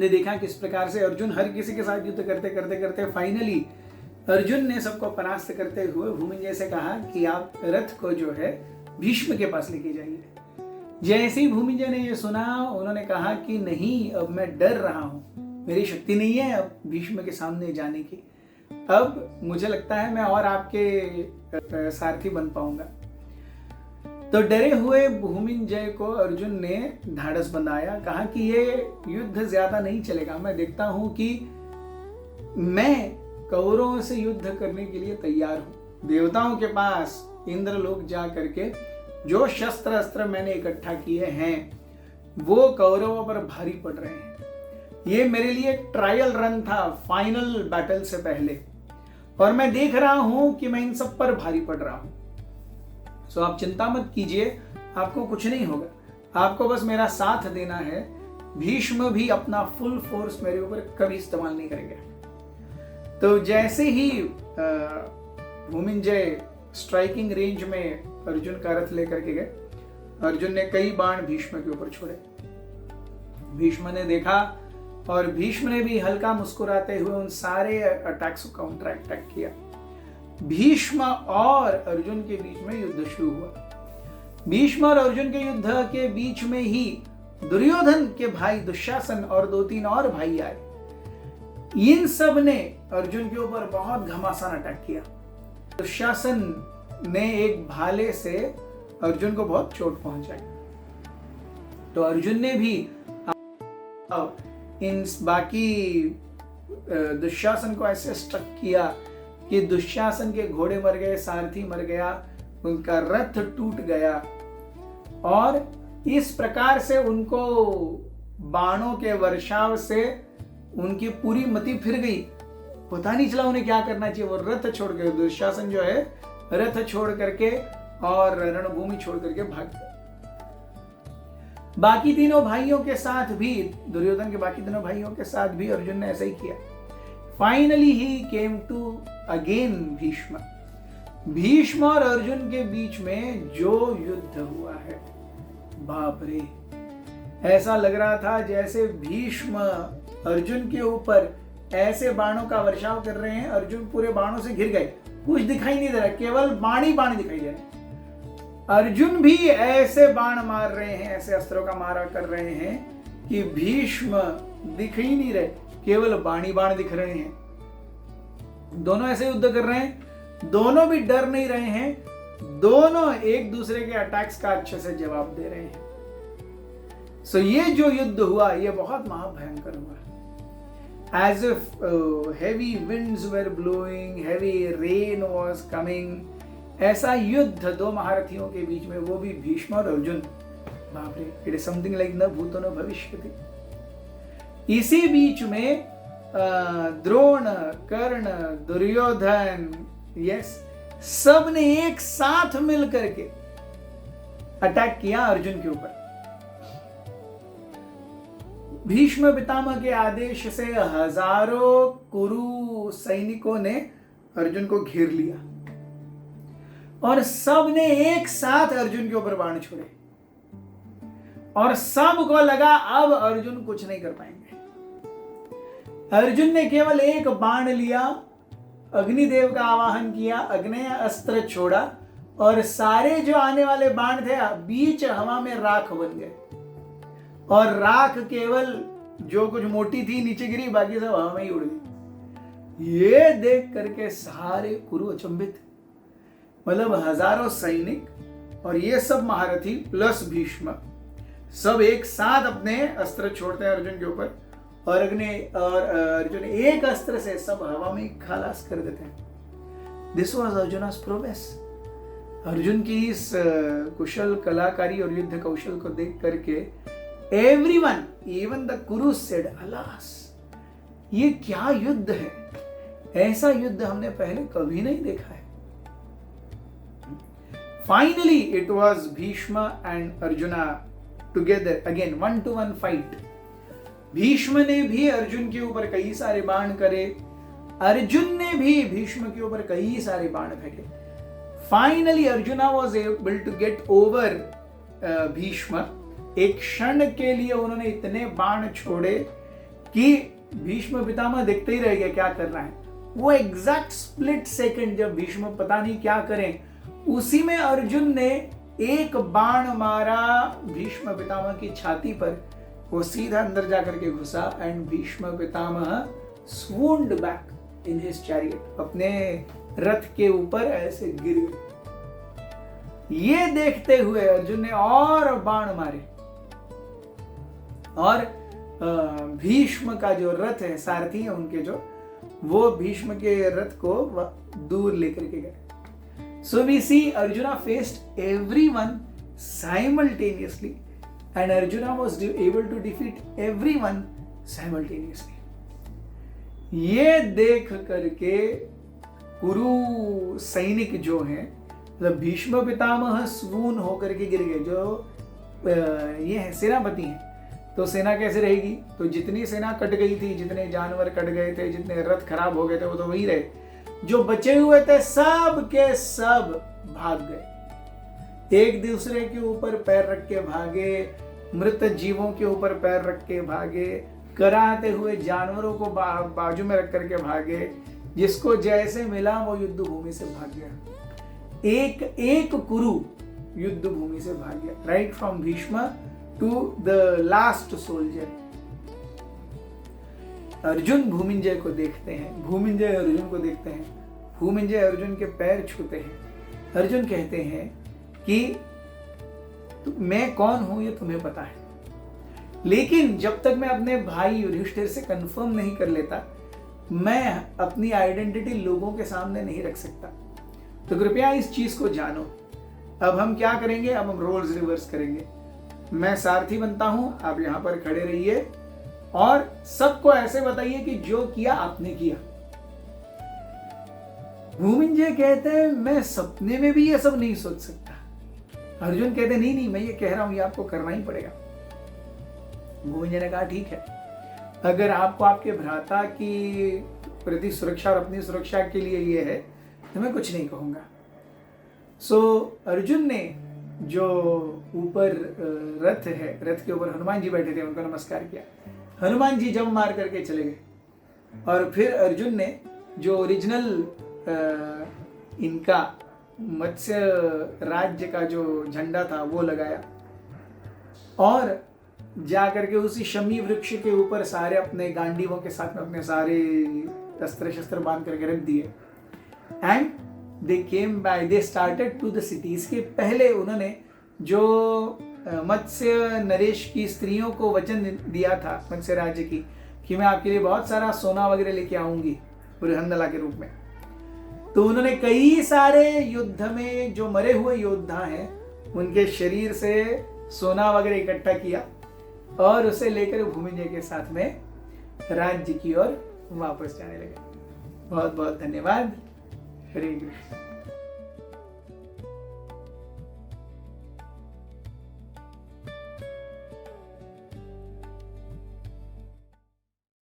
हमने देखा किस प्रकार से अर्जुन हर किसी के साथ युद्ध करते करते करते फाइनली अर्जुन ने सबको परास्त करते हुए भूमिंजय से कहा कि आप रथ को जो है भीष्म के पास लेके जाइए। जैसे ही भूमिंजय ने ये सुना, उन्होंने कहा कि नहीं, अब मैं डर रहा हूं, मेरी शक्ति नहीं है अब भीष्म के सामने जाने की। अब मुझे लगता है मैं और आपके सारथी बन पाऊंगा। तो डरे हुए भूमिंजय को अर्जुन ने ढाढ़स बंधाया, कहा कि ये युद्ध ज्यादा नहीं चलेगा, मैं देखता हूं कि मैं कौरवों से युद्ध करने के लिए तैयार हूं। देवताओं के पास इंद्रलोक जा करके जो शस्त्र अस्त्र मैंने इकट्ठा किए हैं वो कौरवों पर भारी पड़ रहे हैं। ये मेरे लिए एक ट्रायल रन था फाइनल बैटल से पहले, और मैं देख रहा हूं कि मैं इन सब पर भारी पड़ रहा हूं। सो आप चिंता मत कीजिए, आपको कुछ नहीं होगा, आपको बस मेरा साथ देना है। भीष्म भी अपना फुल फोर्स मेरे ऊपर कभी इस्तेमाल नहीं करेंगे। तो जैसे ही भूमिंजय स्ट्राइकिंग रेंज में अर्जुन का रथ लेकर के गए, अर्जुन ने कई बाण भीष्म के ऊपर छोड़े। भीष्म ने देखा और भीष्म ने भी हल्का मुस्कुराते हुए उन सारे अटैक्स को काउंटर अटैक किया। भीष्म और अर्जुन के बीच में युद्ध शुरू हुआ। भीष्म और अर्जुन के युद्ध के बीच में ही दुर्योधन के भाई दुशासन और 2-3 और भाई आए। इन सब ने अर्जुन के ऊपर बहुत घमासान अटैक किया। दुशासन ने एक भाले से अर्जुन को बहुत चोट पहुंचाई। तो अर्जुन ने भी इन बाकी दुशासन को ऐसे स्ट्रक किया कि दुशासन के घोड़े मर गए, सारथी मर गया, उनका रथ टूट गया, और इस प्रकार से उनको बाणों के वर्षाव से उनकी पूरी मति फिर गई। पता नहीं चला उन्हें क्या करना चाहिए। वो रथ छोड़ के, दुशासन जो है रथ छोड़ करके और रणभूमि छोड़ करके भाग गया। बाकी तीनों भाइयों के साथ भी, दुर्योधन के बाकी तीनों भाइयों के साथ भी अर्जुन ने ऐसा ही किया। Finally he came to again Bhishma. Bhishma और अर्जुन के बीच में जो युद्ध हुआ है, बाप रे, ऐसा लग रहा था जैसे भीष्म अर्जुन के ऊपर ऐसे बाणों का वर्षाव कर रहे हैं, अर्जुन पूरे बाणों से घिर गए, कुछ दिखाई नहीं दे रहा, केवल बाण ही बाण दिखाई दे रहे। अर्जुन भी ऐसे बाण मार रहे हैं, ऐसे अस्त्रों का मारा कर रहे हैं कि भीष्म दिख ही नहीं रहे, केवल बाण ही बाण दिख रहे हैं। दोनों ऐसे युद्ध कर रहे हैं, दोनों भी डर नहीं रहे हैं, दोनों एक दूसरे के अटैक्स का अच्छे से जवाब दे रहे हैं। सो ये जो युद्ध हुआ ये बहुत महाभयंकर हुआ। As if heavy winds were blowing, heavy rain was coming. ऐसा युद्ध दो महारथियों के बीच में, वो भी भीष्म और अर्जुन। बाप रे, इट इज समथिंग लाइक न भूतो न भविष्यति। इसी बीच में द्रोण, कर्ण, दुर्योधन, यस, सब ने एक साथ मिल करके अटैक किया अर्जुन के ऊपर। भीष्म पितामह के आदेश से हजारों कुरु सैनिकों ने अर्जुन को घेर लिया और सब ने एक साथ अर्जुन के ऊपर बाण छोड़े, और सबको लगा अब अर्जुन कुछ नहीं कर पाएंगे। अर्जुन ने केवल एक बाण लिया, अग्निदेव का आवाहन किया, अग्नेय अस्त्र छोड़ा, और सारे जो आने वाले बाण थे बीच हवा में राख बन गए, और राख केवल जो कुछ मोटी थी नीचे गिरी, बाकी सब हवा में ही उड़ गई। ये देख करके सारे कुरु अचंभित, मतलब हजारों सैनिक और ये सब महारथी प्लस भीष्म सब एक साथ अपने अस्त्र छोड़ते हैं अर्जुन के ऊपर, और अर्जुन एक अस्त्र से सब हवा में खलास कर देते हैं। This was Arjun's progress. Arjun की इस कुशल कलाकारी और युद्ध कौशल को देख करके everyone, even the Kurus said, alas, ये क्या युद्ध है, ऐसा युद्ध हमने पहले कभी नहीं देखा है। Finally, it was Bhishma and Arjuna together again, 1-to-1 fight. Bhishma ने भी अर्जुन के ऊपर कई सारे बाण करे, अर्जुन ने भी भीष्म के ऊपर कई सारे बाण फेंके। Finally, Arjuna was able to get over Bhishma. एक क्षण के लिए उन्होंने इतने बाण छोड़े कि भीष्म पितामह देखते ही रह गए क्या कर रहा है। वो एग्जैक्ट स्प्लिट सेकंड जब भीष्म पता नहीं क्या करें, उसी में अर्जुन ने एक बाण मारा भीष्म पितामह की छाती पर, वो सीधा अंदर जाकर के घुसा and Bhishma Pitamah swooned back in his chariot, अपने रथ के ऊपर ऐसे गिर गए। ये देखते हुए अर्जुन ने और बाण मारे और भीष्म का जो रथ है, सारथी है उनके जो, वो भीष्म के रथ को दूर लेकर के गए। So we see Arjuna faced everyone simultaneously and Arjuna was able to defeat everyone simultaneously. ये देख करके कुरु सैनिक जो हैं, मतलब भीष्म पितामह स्वून होकर के गिर गए, जो ये है सेनापति हैं, तो सेना कैसे रहेगी? तो जितनी सेना कट गई थी, जितने जानवर कट गए थे, जितने रथ खराब हो गए थे, वो तो वही रहे। जो बचे हुए थे सब के सब भाग गए, एक दूसरे के ऊपर पैर रख के भागे, मृत जीवों के ऊपर पैर रख के भागे, कराते हुए जानवरों को बाजू में रख करके भागे, जिसको जैसे मिला वो युद्ध भूमि से भाग गया। एक एक कुरु युद्ध भूमि से भाग गया, right from Bhishma to the last soldier. Arjun Bhuminjaya को देखते हैं, भूमिंजय अर्जुन को देखते हैं, भूमिंजय अर्जुन के पैर छूते हैं। अर्जुन कहते हैं कि मैं कौन हूं ये तुम्हें पता है, लेकिन जब तक मैं अपने भाई युधिष्ठिर से कंफर्म नहीं कर लेता, मैं अपनी आइडेंटिटी लोगों के सामने नहीं रख सकता। तो कृपया इस चीज को जानो। अब हम क्या करेंगे? अब हम रोल्स रिवर्स करेंगे। मैं सारथी बनता हूं, आप यहां पर खड़े रहिए और सबको ऐसे बताइए कि जो किया आपने किया। भूमिंजय कहते हैं मैं सपने में भी ये सब नहीं सोच सकता। अर्जुन कहते नहीं नहीं, मैं ये कह रहा हूं, ये आपको करना ही पड़ेगा। भूमिंजय ने कहा ठीक है, अगर आपको आपके भ्राता की प्रति सुरक्षा और अपनी सुरक्षा के लिए ये है तो मैं कुछ नहीं कहूंगा। सो अर्जुन ने जो ऊपर रथ है, रथ के ऊपर हनुमान जी बैठे थे, उनको नमस्कार किया। हनुमान जी जंप मार करके चले गए और फिर अर्जुन ने जो ओरिजिनल इनका मत्स्य राज्य का जो झंडा था वो लगाया और जाकर के उसी शमी वृक्ष के ऊपर सारे अपने गांडीवों के साथ में अपने सारे अस्त्र शस्त्र बांध करके रख दिए and they came by, they started to the city. इसके पहले उन्होंने जो मत्स्य नरेश की स्त्रियों को वचन दिया था मत्स्य राज्य की कि मैं आपके लिए बहुत सारा सोना वगैरह लेके आऊंगी बृहन्नला के रूप में, तो उन्होंने कई सारे युद्ध में जो मरे हुए योद्धा हैं उनके शरीर से सोना वगैरह इकट्ठा किया और उसे लेकर भूमिंजय के साथ में राज्य की ओर वापस जाने लगे। बहुत बहुत धन्यवाद। हरे कृष्ण।